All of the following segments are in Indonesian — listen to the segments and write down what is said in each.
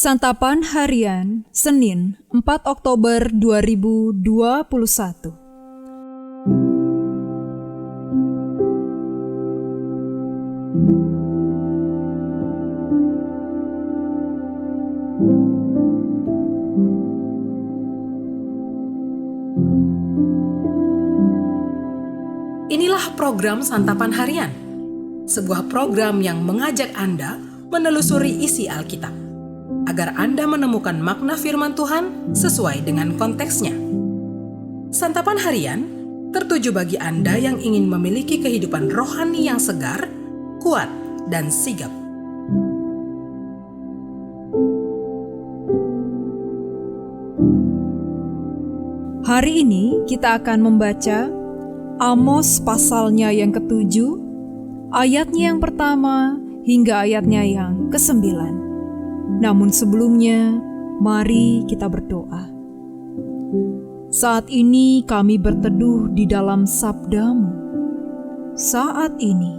Santapan Harian, Senin, 4 Oktober 2021. Inilah program Santapan Harian, sebuah program yang mengajak Anda menelusuri isi Alkitab, agar Anda menemukan makna firman Tuhan sesuai dengan konteksnya. Santapan Harian tertuju bagi Anda yang ingin memiliki kehidupan rohani yang segar, kuat, dan sigap. Hari ini kita akan membaca Amos pasalnya yang ke-7, ayatnya yang pertama hingga ayatnya yang ke-9. Namun sebelumnya, mari kita berdoa. Saat ini kami berteduh di dalam sabda-Mu. Saat ini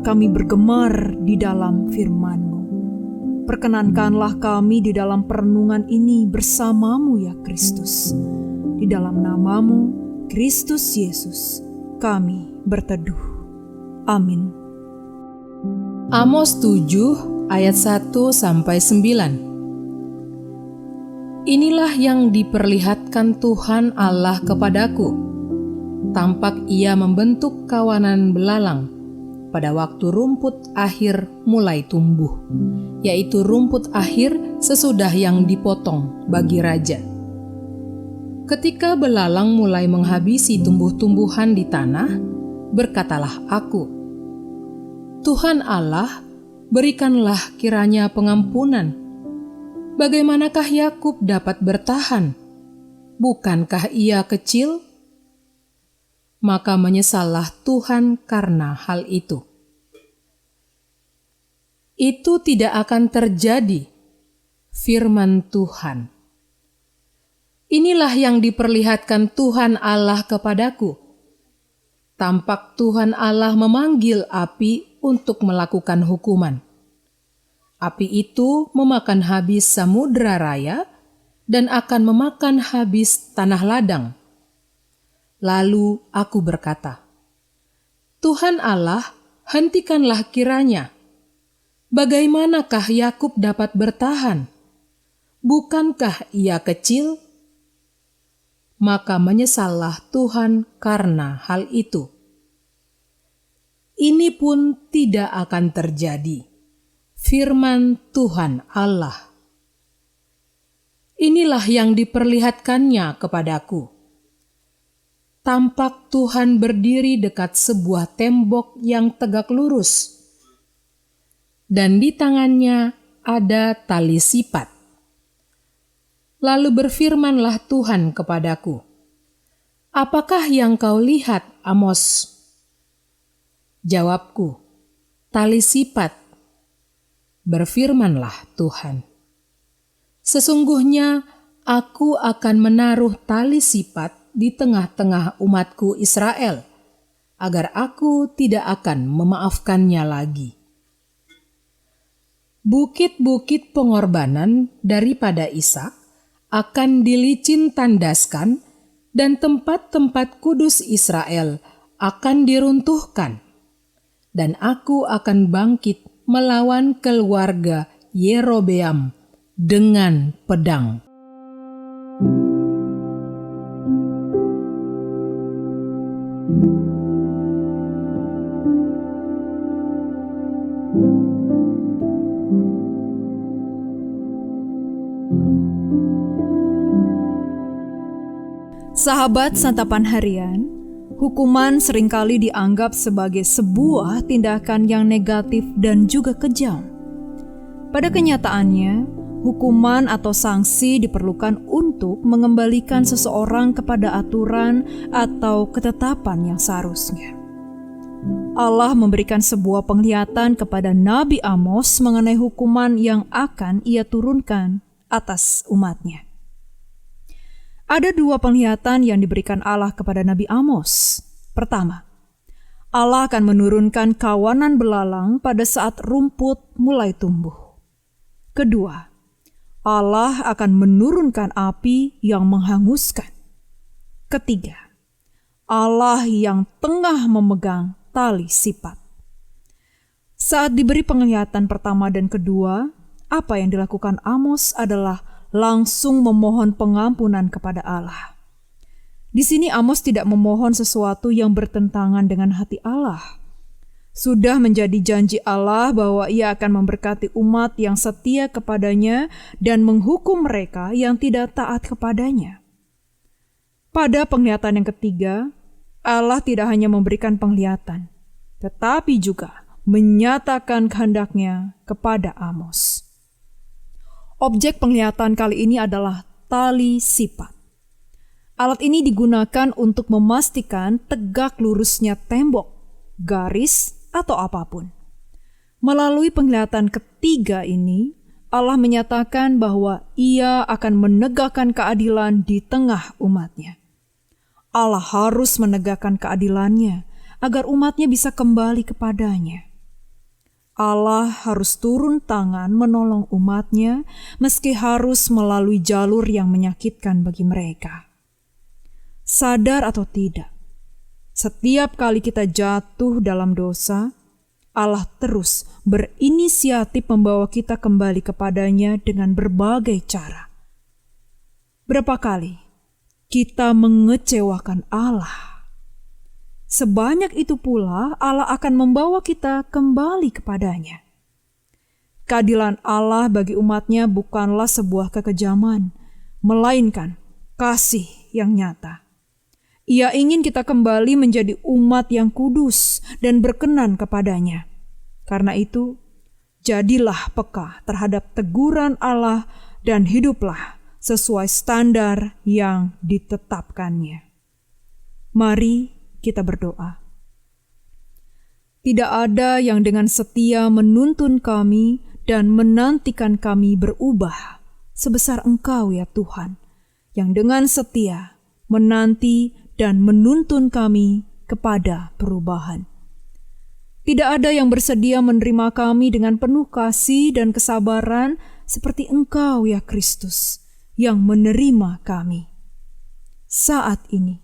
kami bergemar di dalam firman-Mu. Perkenankanlah kami di dalam perenungan ini bersama-Mu ya Kristus. Di dalam nama-Mu, Kristus Yesus, kami berteduh. Amin. Amos 7 ayat 1-9. Inilah yang diperlihatkan Tuhan Allah kepadaku. Tampak Ia membentuk kawanan belalang pada waktu rumput akhir mulai tumbuh, yaitu rumput akhir sesudah yang dipotong bagi raja. Ketika belalang mulai menghabisi tumbuh-tumbuhan di tanah, berkatalah aku, Tuhan Allah, berikanlah kiranya pengampunan. Bagaimanakah Yakub dapat bertahan? Bukankah ia kecil? Maka menyesallah Tuhan karena hal itu. Itu tidak akan terjadi, firman Tuhan. Inilah yang diperlihatkan Tuhan Allah kepadaku. Tampak Tuhan Allah memanggil api untuk melakukan hukuman. Api itu memakan habis samudera raya dan akan memakan habis tanah ladang. Lalu aku berkata, Tuhan Allah, hentikanlah kiranya. Bagaimanakah Yakub dapat bertahan? Bukankah ia kecil? Maka menyesallah Tuhan karena hal itu. Ini pun tidak akan terjadi, firman Tuhan Allah. Inilah yang diperlihatkannya kepadaku. Tampak Tuhan berdiri dekat sebuah tembok yang tegak lurus, dan di tangannya ada tali sipat. Lalu berfirmanlah Tuhan kepadaku, apakah yang kau lihat, Amos? Jawabku, tali sipat. Berfirmanlah Tuhan, sesungguhnya aku akan menaruh tali sipat di tengah-tengah umatku Israel, agar aku tidak akan memaafkannya lagi. Bukit-bukit pengorbanan daripada Ishak akan dilicin tandaskan, dan tempat-tempat kudus Israel akan diruntuhkan. Dan aku akan bangkit melawan keluarga Yerobeam dengan pedang. Sahabat Santapan Harian, hukuman seringkali dianggap sebagai sebuah tindakan yang negatif dan juga kejam. Pada kenyataannya, hukuman atau sanksi diperlukan untuk mengembalikan seseorang kepada aturan atau ketetapan yang seharusnya. Allah memberikan sebuah penglihatan kepada Nabi Amos mengenai hukuman yang akan Ia turunkan atas umatnya. Ada dua penglihatan yang diberikan Allah kepada Nabi Amos. Pertama, Allah akan menurunkan kawanan belalang pada saat rumput mulai tumbuh. Kedua, Allah akan menurunkan api yang menghanguskan. Ketiga, Allah yang tengah memegang tali sifat. Saat diberi penglihatan pertama dan kedua, apa yang dilakukan Amos adalah langsung memohon pengampunan kepada Allah. Di sini Amos tidak memohon sesuatu yang bertentangan dengan hati Allah. Sudah menjadi janji Allah bahwa Ia akan memberkati umat yang setia kepadanya dan menghukum mereka yang tidak taat kepadanya. Pada penglihatan yang ketiga, Allah tidak hanya memberikan penglihatan, tetapi juga menyatakan kehendaknya kepada Amos. Objek penglihatan kali ini adalah tali sifat. Alat ini digunakan untuk memastikan tegak lurusnya tembok, garis, atau apapun. Melalui penglihatan ketiga ini, Allah menyatakan bahwa Ia akan menegakkan keadilan di tengah umatnya. Allah harus menegakkan keadilannya agar umatnya bisa kembali kepadanya. Allah harus turun tangan menolong umatnya meski harus melalui jalur yang menyakitkan bagi mereka. Sadar atau tidak, setiap kali kita jatuh dalam dosa, Allah terus berinisiatif membawa kita kembali kepadanya dengan berbagai cara. Berapa kali kita mengecewakan Allah? Sebanyak itu pula Allah akan membawa kita kembali kepadanya. Keadilan Allah bagi umatnya bukanlah sebuah kekejaman, melainkan kasih yang nyata. Ia ingin kita kembali menjadi umat yang kudus dan berkenan kepadanya. Karena itu, jadilah peka terhadap teguran Allah dan hiduplah sesuai standar yang ditetapkannya. Mari kita berdoa. Tidak ada yang dengan setia menuntun kami dan menantikan kami berubah sebesar Engkau ya Tuhan, yang dengan setia menanti dan menuntun kami kepada perubahan. Tidak ada yang bersedia menerima kami dengan penuh kasih dan kesabaran seperti Engkau ya Kristus yang menerima kami. Saat ini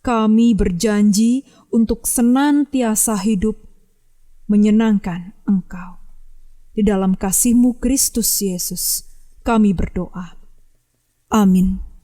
kami berjanji untuk senantiasa hidup menyenangkan Engkau. Di dalam kasih-Mu Kristus Yesus kami berdoa. Amin.